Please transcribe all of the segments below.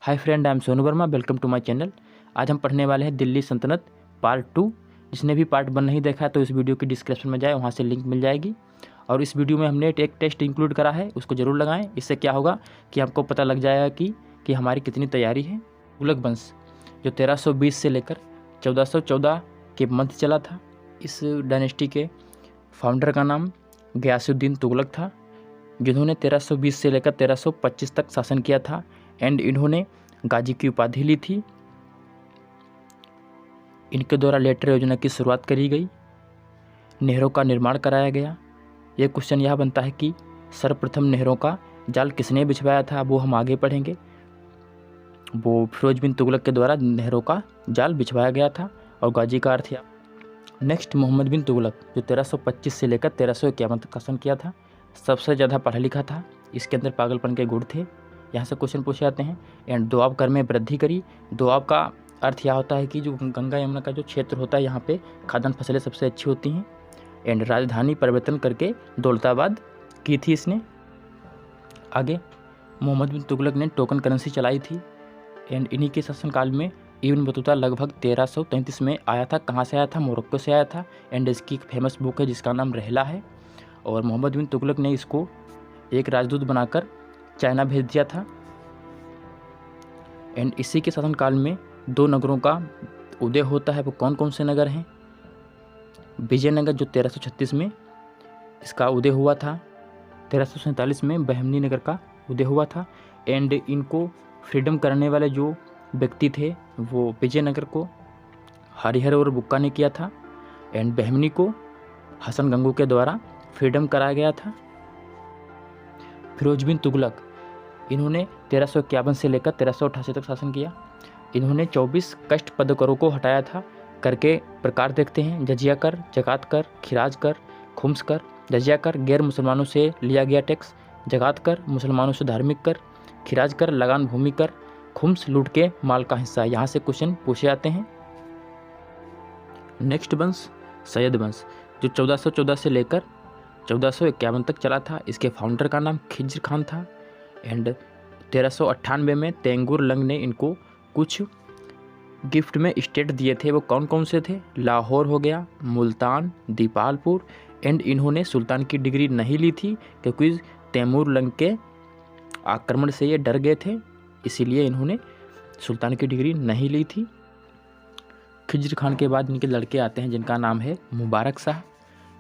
Hi friend, I am Sonu Verma. Welcome to my channel. आज हम पढ़ने वाले हैं दिल्ली सल्तनत पार्ट 2। जिसने भी पार्ट 1 नहीं देखा है तो इस वीडियो की डिस्क्रिप्शन में जाए, वहाँ से लिंक मिल जाएगी। और इस वीडियो में हमने एक टेस्ट इंक्लूड करा है, उसको ज़रूर लगाएं। इससे क्या होगा कि आपको पता लग जाएगा कि हमारी कितनी तैयारी है। तुगलक वंश जो 1320 से लेकर 1414 के मध्य चला था। इस डायनेस्टी के फाउंडर का नाम गयासुद्दीन तुगलक था, जिन्होंने 1320 से लेकर 1325 तक शासन किया था। एंड इन्होंने गाजी की उपाधि ली थी। इनके द्वारा लेटर योजना की शुरुआत करी गई, नहरों का निर्माण कराया गया। ये क्वेश्चन यह बनता है कि सर्वप्रथम नहरों का जाल किसने बिछवाया था, वो हम आगे पढ़ेंगे। वो फिरोज बिन तुगलक के द्वारा नहरों का जाल बिछवाया गया था और गाजी का अर्थ है। नेक्स्ट, मोहम्मद बिन तुगलक जो 1325 से लेकर 1351 तक शासन किया था, सबसे ज़्यादा पढ़ा लिखा था। इसके अंदर पागलपन के गुण थे। यहाँ से क्वेश्चन पूछे जाते हैं। एंड दोआब कर में वृद्धि करी। दोआब का अर्थ यह होता है कि जो गंगा यमुना का जो क्षेत्र होता है, यहाँ पे खाद्यान्न फसलें सबसे अच्छी होती हैं। एंड राजधानी परिवर्तन करके दौलताबाद की थी इसने। आगे मोहम्मद बिन तुगलक ने टोकन करेंसी चलाई थी। एंड इन्हीं के शासनकाल में इब्न बतूता लगभग 1333 में आया था। कहाँ से आया था? मोरक्को से आया था। एंड इसकी एक फेमस बुक है जिसका नाम रहला है। और मोहम्मद बिन तुगलक ने इसको एक राजदूत बनाकर चाइना भेज दिया था। एंड इसी के शासनकाल में 2 नगरों का उदय होता है। वो कौन कौन से नगर हैं? विजयनगर जो 1336 में इसका उदय हुआ था। 1347 में बहमनी नगर का उदय हुआ था। एंड इनको फ्रीडम करने वाले जो व्यक्ति थे वो विजयनगर को हरिहर और बुक्का ने किया था। एंड बहमनी को हसन गंगू के द्वारा फ्रीडम कराया गया था। फिरोज बिन तुगलक, इन्होंने 1351 से लेकर 1388 तक शासन किया। इन्होंने 24 कष्ट पद करों को हटाया था। कर के प्रकार देखते हैं: जजिया कर, जकात कर, खिराज कर, खुम्स कर। जजिया कर गैर मुसलमानों से लिया गया टैक्स, जकात कर मुसलमानों से धार्मिक कर, खिराज कर लगान भूमि कर, खुम्स लूट के माल का हिस्सा। यहाँ से क्वेश्चन पूछे जाते हैं। नेक्स्ट वंश सैयद वंश जो 1414 से लेकर 1451 तक चला था। इसके फाउंडर का नाम खिज्र खान था। एंड 1398 में तैंगुर लंग ने इनको कुछ गिफ्ट में स्टेट दिए थे। वो कौन कौन से थे? लाहौर हो गया, मुल्तान, दीपालपुर। एंड इन्होंने सुल्तान की डिग्री नहीं ली थी क्योंकि तैमूर लंग के आक्रमण से ये डर गए थे, इसीलिए इन्होंने सुल्तान की डिग्री नहीं ली थी। खिज्र खान के बाद इनके लड़के आते हैं जिनका नाम है मुबारक शाह।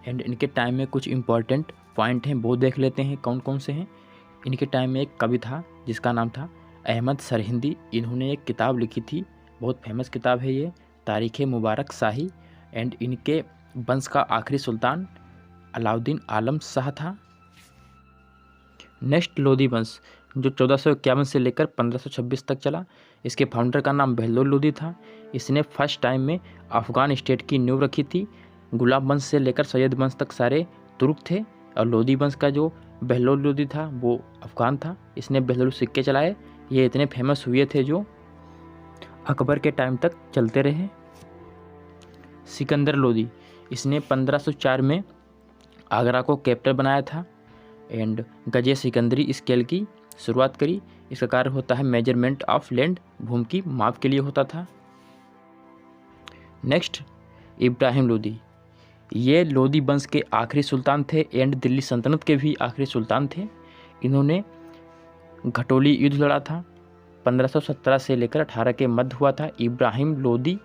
एंड इनके टाइम में कुछ इंपॉर्टेंट पॉइंट हैं, वो देख लेते हैं कौन कौन से हैं। इनके टाइम में एक कवि था जिसका नाम था अहमद सरहिंदी। इन्होंने एक किताब लिखी थी, बहुत फेमस किताब है ये, तारीख़ मुबारक शाही। एंड इनके वंश का आखिरी सुल्तान अलाउद्दीन आलम शाह था। नेक्स्ट, लोदी वंश जो 1451 से लेकर 1526 तक चला। इसके फाउंडर का नाम बहलोल लोदी था। इसने फर्स्ट टाइम में अफ़गान स्टेट की नींव रखी थी। गुलाब वंश से लेकर सैयद वंश तक सारे तुर्क थे और लोदी वंश का जो बहलोल लोदी था वो अफ़गान था। इसने बहलोल सिक्के चलाए। ये इतने फेमस हुए थे जो अकबर के टाइम तक चलते रहे। सिकंदर लोदी, इसने 1504 में आगरा को कैपिटल बनाया था। एंड गजे सिकंदरी स्केल की शुरुआत करी। इसका कार्य होता है मेजरमेंट ऑफ लैंड, भूमि की माप के लिए होता था। नेक्स्ट, इब्राहिम लोदी, ये लोदी वंश के आखिरी सुल्तान थे एंड दिल्ली सल्तनत के भी आखिरी सुल्तान थे। इन्होंने घटोली युद्ध लड़ा था। 1517 से लेकर 18 के मध्य हुआ था। इब्राहिम लोदी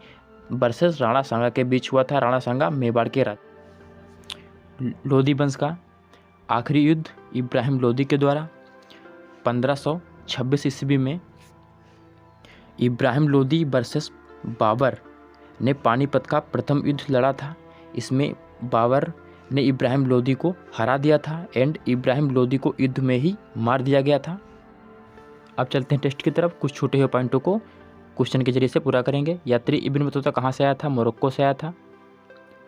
वर्सेस राणा सांगा के बीच हुआ था। राणा सांगा मेवाड़ के राजा। लोदी वंश का आखिरी युद्ध इब्राहिम लोदी के द्वारा 1526 ईस्वी में इब्राहिम लोदी वर्सेस बाबर ने पानीपत का प्रथम युद्ध लड़ा था। इसमें बाबर ने इब्राहिम लोदी को हरा दिया था एंड इब्राहिम लोदी को युद्ध में ही मार दिया गया था। अब चलते हैं टेस्ट की तरफ। कुछ छूटे हुए पॉइंटों को क्वेश्चन के जरिए से पूरा करेंगे। यात्री इब्न बतूता कहाँ से आया था? मोरक्को से आया था।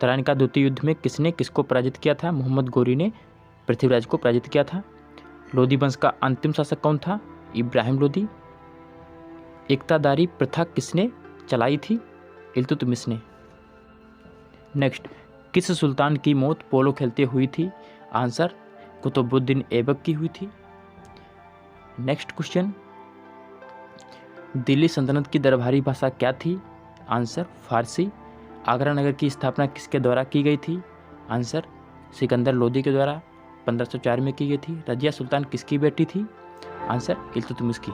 तराइन का द्वितीय युद्ध में किसने किसको पराजित किया था? मोहम्मद गोरी ने पृथ्वीराज को पराजित किया था। लोदी वंश का अंतिम शासक कौन था? इब्राहिम लोदी। एकतादारी प्रथा किसने चलाई थी? इल्तुतमिश ने। नेक्स्ट, किस सुल्तान की मौत पोलो खेलते हुई थी? आंसर, कुतुबुद्दीन ऐबक की हुई थी। नेक्स्ट क्वेश्चन, दिल्ली सल्तनत की दरबारी भाषा क्या थी? आंसर फारसी। आगरा नगर की स्थापना किसके द्वारा की गई थी? आंसर सिकंदर लोदी के द्वारा 1504 में की गई थी। रजिया सुल्तान किसकी बेटी थी? आंसर इल्तुतमिश की।